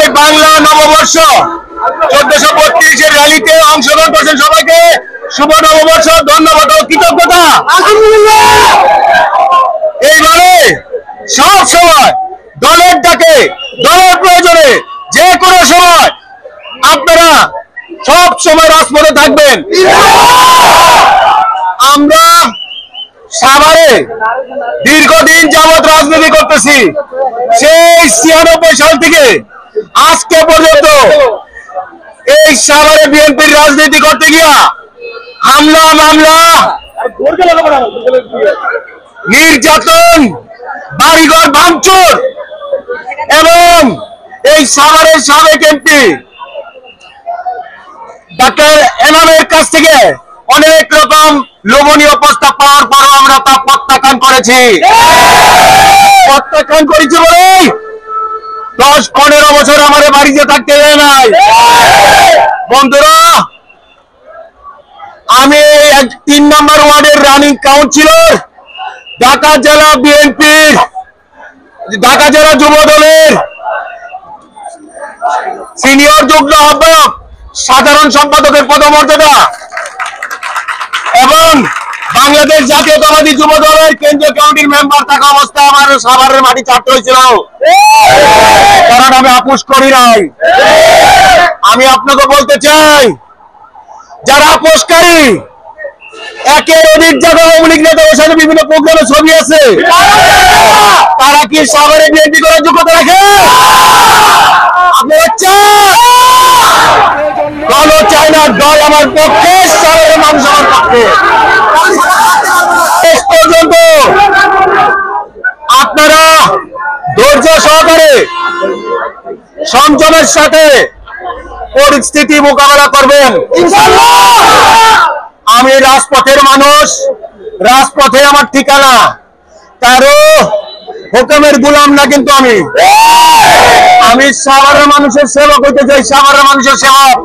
এই বাংলা নববর্ষ 1432 এর র্যালিতে অংশগ্রহণ করছেন সবাইকে শুভ নববর্ষ, ধন্যবাদ ও কৃতজ্ঞতা। এইভাবে সব সময় দলের ডাকে, দলের প্রয়োজনে যে কোনো সময় আপনারা সব সময় রাজপথে থাকবেন। আমরা সাভারে দীর্ঘদিন যাবৎ রাজনীতি করতেছি, সেই 96 সাল থেকে আজকে পর্যন্ত এই সাভারে বিএনপির রাজনীতি করতে গিয়া হামলা মামলা, নির্যাতন, বাড়িঘর ভাঙচুর এবং এই সাভারের সাবেক এমপি ডাক্তার এনামের কাছ থেকে অনেক রকম লোভনীয় প্রস্তাব পাওয়ার পরও আমরা তা প্রত্যাখ্যান করেছি। প্রত্যাখ্যান করেছি বলে 10-15 বছর আমাদের বাড়িতে থাকতে দেয় নাই। বন্ধুরা, আমি 3 নম্বর ওয়ার্ডের রানিং কাউন্সিলর, ঢাকা জেলা বিএনপির, ঢাকা জেলা যুব দলের সিনিয়র যুগ্ম আহ্বায়ক, সাধারণ সম্পাদকের পদমর্যাদা এবং বাংলাদেশ জাতীয়তাবাদী যুব দলের কেন্দ্রীয় কমিটির মেম্বার থাকা অবস্থায় আমার সাভারের মাটি চাটতে হয়েছিল, কারণ আমি আপোষ করি নাই। আমি আপনাকে বলতে চাই, যারা আপোষকারী, একের অধিক জায়গায় আওয়ামী লীগ নেতাদের সাথে বিভিন্ন প্রোগ্রামে ছবি আছে, তারা কি সাভারে বিএনপি করার যোগ্যতা রাখে? আপনারা দলও চাই না, দল আমার পক্ষে, সাভারের মানুষ আমার পক্ষে। শেষ পর্যন্ত আপনারা ধৈর্য সহকারে সংযমের সাথে পরিস্থিতি মোকাবেলা করবেন। আমি রাজপথের মানুষ, রাজপথে আমার ঠিকানা, কারো হুকুমের গোলাম না। কিন্তু আমি সাভারের মানুষের সেবক হইতে চাই, সাভারের মানুষের সেবক।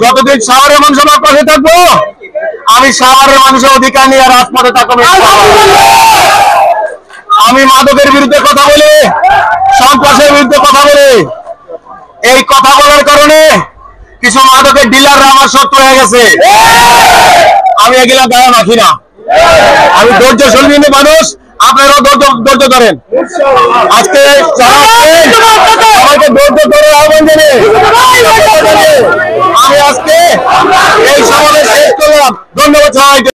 যতদিন সাভারের মানুষ আমার পাশে থাকবো, আমি সাভারের মানুষের অধিকার নিয়ে রাজপথে থাকবো। আমি মাদকের বিরুদ্ধে কথা বলি, সন্ত্রাসের বিরুদ্ধে কথা বলি। এই কথা বলার কারণে কিছু মাদকের ডিলাররা আমার শত্রু হয়ে গেছে। আমি এগুলা গায়ে রাখি না। আমি ধৈর্যশীল মানুষ, আপনারাও ধৈর্য ধরেন। আজকে আমাকে ধৈর্য ধরে আহ্বান জানিয়ে আমি আজকে এই সমাবেশ শেষ করলাম। ধন্যবাদ সবাইকে।